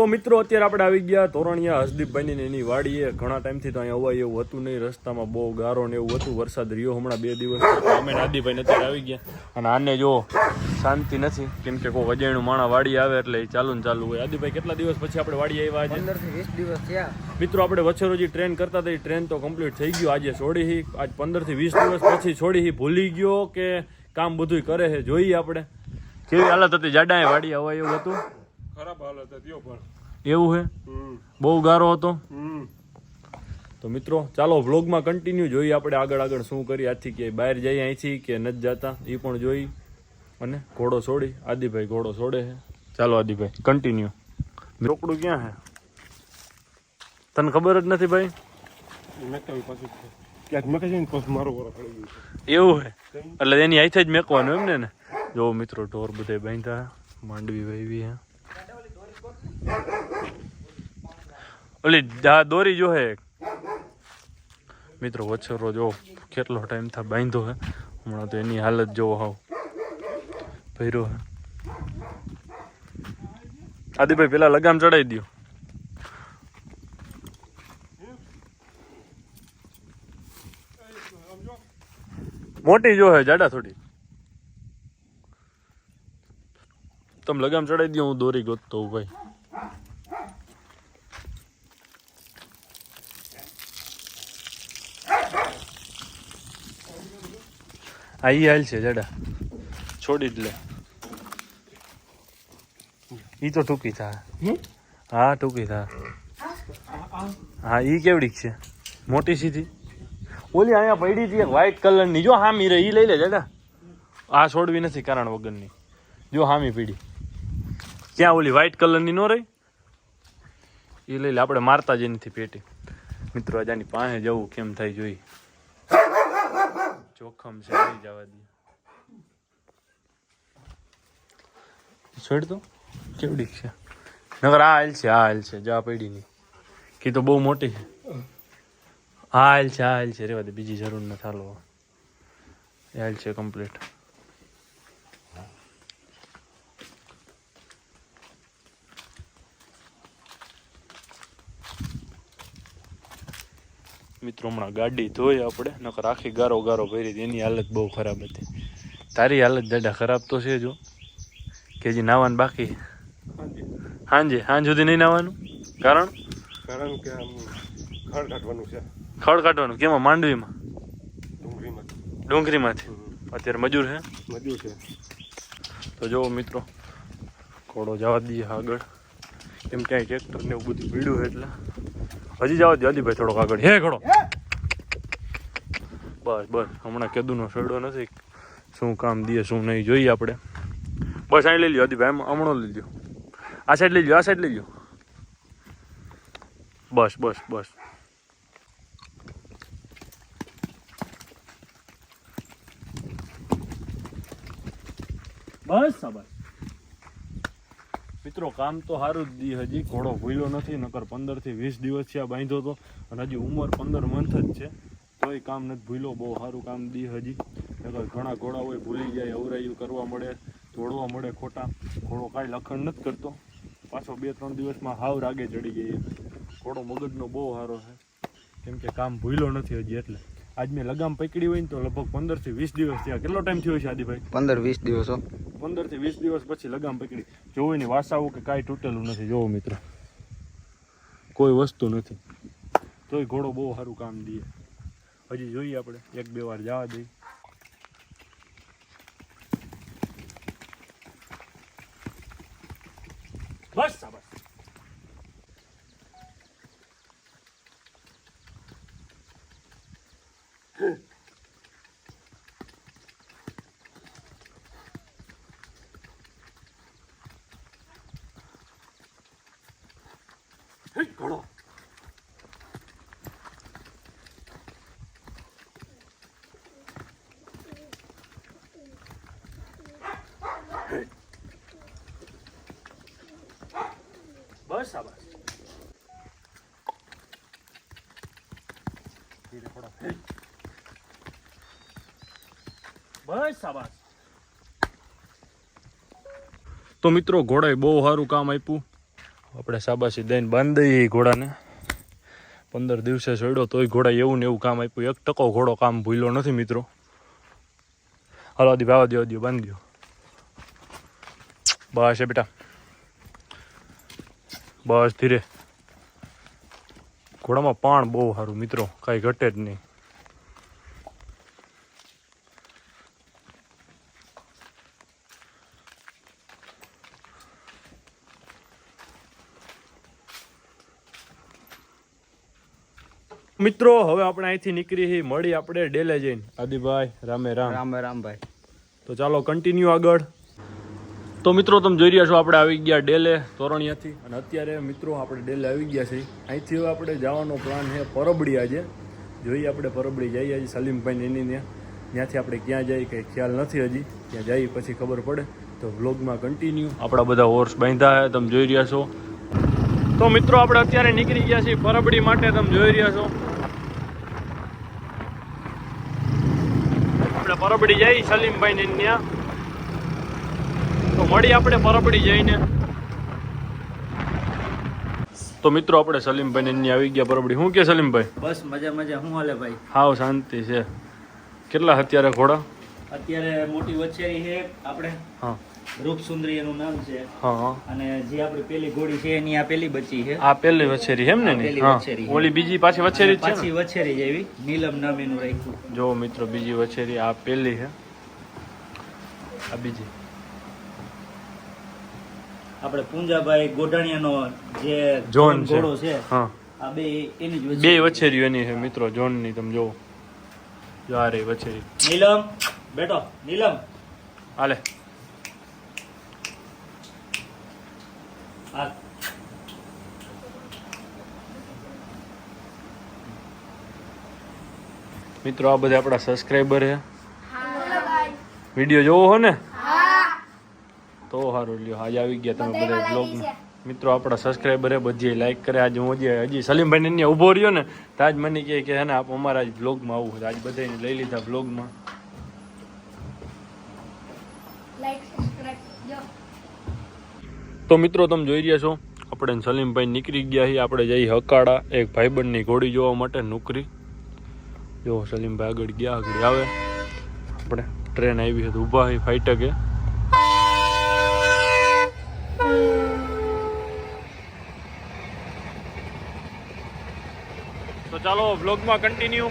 તો મિત્રો અત્યારે આપણે આવી ગયા તોરણિયા હસદીપભાઈની એની વાડીએ. ઘણા ટાઈમથી તો અહીંયા અવાય એવું હતું નહીં, રસ્તામાં બહુ ગારો ને એવું હતું. વરસાદ રહ્યો હમણાં 2 દિવસ. અમે આદિભાઈને અત્યારે આવી ગયા અને આને જો શાંતિ નથી, કેમ કે કોઈ અજાણ્યું માણા વાડી આવે એટલે ચાલુ ને ચાલુ હોય. આદિભાઈ કેટલા દિવસ પછી આપણે વાડી આવ્યા? આજે 15 થી 20 દિવસ થયા. મિત્રો આપણે વચ્ચે ટ્રેન કરતા હતા, ટ્રેન તો કમ્પ્લીટ થઈ ગયો. આજે છોડી આજ 15 થી 20 દિવસ પછી છોડી ભૂલી ગયો કે કામ બધું કરે છે. જોઈએ આપણે કેવી હાલત હતી. જાડા વાડી અવાય એવું હતું, ખરાબ હાલત હતી પણ એવું છે. બહુ ગારો હતો. તો મિત્રો ચાલો વ્લોગમાં કન્ટિન્યુ જોઈએ આપણે આગળ શું કરીએ. આજથી કે બહાર જઈએ અહીંથી કે નથી જતા એ પણ જોઈ. અને ઘોડો છોડી આદિભાઈ ઘોડો છોડે છે. ચાલો આદિભાઈ કન્ટિન્યુ. રોકડું ક્યાં છે તને ખબર જ નથી ભાઈ? એવું છે એટલે એની હાથે જ મેકવાનું એમ ને. જો મિત્રો ઢોર બધે બાંધ્યા, માંડવી વાવી હે. ઓલી દોરી જો હે મિત્રો. વછરો જો કેટલો ટાઈમ થા બાંધો હે. હમણાં તો એની હાલત જો હાવ ભર્યો હે. આદિભાઈ પેલા લગામ ચડાવી દો. મોટી જો હે, જાડા થોડી. તમે લગામ ચડાવી દો, હું દોરી ગોતતો હું ભાઈ. આ ઈ હાલ છે જાડા, છોડી જ લે. ઈ તો ટૂંકી થા. હા ટૂંકી થા. હા ઈ કેવડીક છે? મોટી સીધી. ઓલી અહીંયા પડી હતી વ્હાઈટ કલરની, જો હામી રહી, ઈ લઈ લે જાડા. આ છોડવી નથી કારણ વગરની. જો હામી પીડી ક્યાં ઓલી વ્હાઈટ કલરની નો રહી, એ લઈ લે. આપણે મારતા જ નથી પેટી. મિત્રો આજાની પાસે જવું કેમ થાય જોઈ. જોખમ છે, નહીં જવા દે. છોડ તો કેવડી છે નગર. આ હાલ છે, આ હાલ છે. જા પડી ની કી તો બહુ મોટી છે. આ હાલ છે, આ હાલ છે. રેવા દે, બીજી જરૂર નથી. હાલો એ હાલ છે કમ્પ્લીટ. મિત્રો હમણાં ગાડી ધોઈ આપણે, નકર આખી ગારો ભરી હતી. એની હાલત બહુ ખરાબ હતી. તારી હાલત દાદા ખરાબ તો છે જો, કે હજી નાવાનું બાકી. સાંજ સુધી નહીં નાવાનું કારણ કે ખડ કાઢવાનું છે. ખડ કાઢવાનું કેમાં? માંડવીમાં, ડુંગળીમાંથી. અત્યારે મજૂર છે. તો જો મિત્રો ઘોડો જવા દઈએ આગળ, કેમ ક્યાંય ટ્રેક્ટર ને એવું બધું પીડ્યું છે એટલે હજી જવા દે. આદિભાઈ થોડોક આગળ. હે ઘોડો બસ હમણાં કેદુનો છેડો નથી. શું કામ દે શું નહીં જોઈએ આપણે. બસ અહીં લઈ લ્યો આદિભાઈ, એમ હમણો લઈ લ્યો. આ સાઈડ લઈ લ્યો, આ સાઈડ લઈ લ્યો. બસ શાબાશ. મિત્રો કામ તો સારું જ દી. હજી ઘોડો ભૂલ્યો નથી, નકર 15 થી 20 દિવસ થયા બાંધ્યો હતો. અને હજી ઉંમર 15 મંથ જ છે, તોય કામ નથી ભૂલ્યો. બહુ સારું કામ દી હજી. નકર ઘણા ઘોડા હોય ભૂલી જાય, અવરાયું કરવા મળે, દોડવા મળે ખોટા. ઘોડો કાંઈ લખણ નથી કરતો. પાછો 2-3 દિવસમાં હાવ રાગે ચડી ગઈ. ઘોડો મગજનો બહુ સારો છે, કેમ કે કામ ભૂલ્યો નથી હજી. એટલે આજ મેં લગામ પકડી હોય ને તો લગભગ 15 થી 20 દિવસ થયા. કેટલો ટાઈમ થયો છે આદિભાઈ? 15-20 દિવસો. 15 થી 20 દિવસ પછી લગામ પકડી. જોવું એની વાસાવું કે કાંઈ તૂટેલું નથી. જોવો મિત્રો, કોઈ વસ્તુ નથી, તોય ઘોડો બહુ સારું કામ દે. હજી જોઈએ આપણે 1-2 વાર જવા દઈએ. બસ શાબાશ. ઘોડો બસ શાબાશ. બસ શાબાશ. તો મિત્રો ઘોડાએ બહુ સારું કામ આપ્યું. આપણે શાબાશી દઈને બાંધી દઈએ ઘોડાને. 15 દિવસે છોડ્યો તોય ઘોડા એવું ને એવું કામ આપ્યું. 1% ઘોડો કામ ભૂલ્યો નથી મિત્રો. હાલો દી ભાવા દો બાંધી દો. બસ છે બેટા, બસ ધીરે. ઘોડામાં પાણ બહુ સારું મિત્રો, કાંઈ ઘટે જ નહીં. મિત્રો હવે આપણે અહીંથી નીકળી મળી આપણે ડેલે જઈને. આદિભાઈ રામે રામ. રામ ભાઈ. તો ચાલો કન્ટિન્યુ આગળ. તો મિત્રો તમે જોઈ રહ્યા છો આપણે આવી ગયા ડેલે તોરણિયાથી. અને અત્યારે મિત્રો આપણે ડેલે આવી ગયા છીએ. અહીંથી હવે આપણે જવાનો પ્લાન છે પરબડી. આજે જોઈએ આપણે પરબડી જઈએ હજી સલીમભાઈ એની ત્યાંથી આપણે ક્યાં જઈએ કંઈ ખ્યાલ નથી હજી. ત્યાં જઈએ પછી ખબર પડે. તો વ્લોગમાં કન્ટિન્યુ. આપણા બધા હોર્સ બાંધ્યા છે તમે જોઈ રહ્યા છો. તો મિત્રો આપણે અત્યારે નીકળી ગયા છીએ પરબડી માટે. તમે જોઈ રહ્યા છો આપણે પરબડી જઈએ સલીમભાઈ ને ત્યાં. તો મળી આપણે પરબડી જઈને. તો મિત્રો આપણે સલીમભાઈ ને આવી ગયા પરબડી. શું કે સલીમભાઈ? બસ મજા. શું હાલે ભાઈ? હાવ શાંતિ છે. કેટલા અત્યારે ઘોડા? અત્યારે મોટી વછેરી છે આપણે. હા, રૂપસુંદરી એનું નામ છે. હા. અને જે આપણી પેલી ઘોડી છે એની આ પેલી બચ્ચી છે. આ પેલી વછેરી એમ ને? પેલી હા. વછેરી. ઓલી બીજી પાછી વછેરી જ છે પાછી ને? વછેરી જેવી નીલમ નામ એનું રાખ્યું. જો મિત્રો બીજી વછેરી આ પેલી છે, આ બીજી. આપણે પૂંજાભાઈ ગોઢાણીયાનો જે જોન છે. ઘોડો છે હા, આ બે એની જ બે વછેરીઓ એની છે મિત્રો. જોન ની તમે જોવો. જો આ રહી વછેરી. નીલમ બેટો, નીલમ હાલે. આ મિત્રો આ બધા આપણા સબસ્ક્રાઈબર છે. વિડીયો જોવો હો ને? તો સારું લ્યો. આજે આવી ગયા તમે બધા બ્લોગમાં. મિત્રો આપણા સબસ્ક્રાઈબર બધી લાઈક કરે. આજે હું હજી સલીમભાઈ ને ઊભો રહ્યો ને તો આજ મને કહે કે હે ને આપ અમારા જ બ્લોગમાં આવું છે. આજ બધાને લઈ લીધા બ્લોગમાં. તો મિત્રો તમે જોઈ રહ્યા છો આપણે સલીમભાઈ નીકળી ગયા છીએ. આપણે જઈએ હકાડા એક ભાઈબંધની ઘોડી જોવા માટે નોકરી. જો સલીમભાઈ આગળ ગયા, આગળ આવે. આપણે ટ્રેન આવી હતી, ઊભા હોય ફાઈટકે. તો ચાલો બ્લોગમાં કન્ટિન્યુ.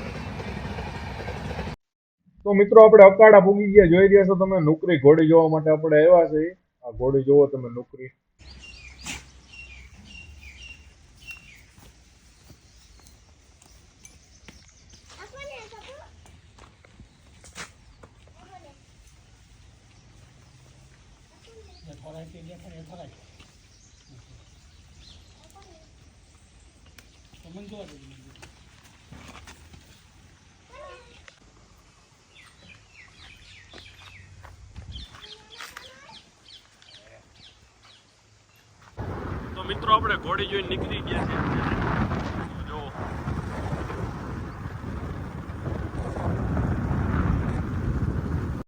તો મિત્રો આપણે અકાડા પૂગી ગયા. જોઈ રહ્યા છો તમે નોકરી ઘોડી જોવા માટે આપણે આવ્યા છે. આ ઘોડી જોવો તમે નોકરી. તો મિત્રો આપણે ઘોડી જોઈને નીકળી ગયા છે.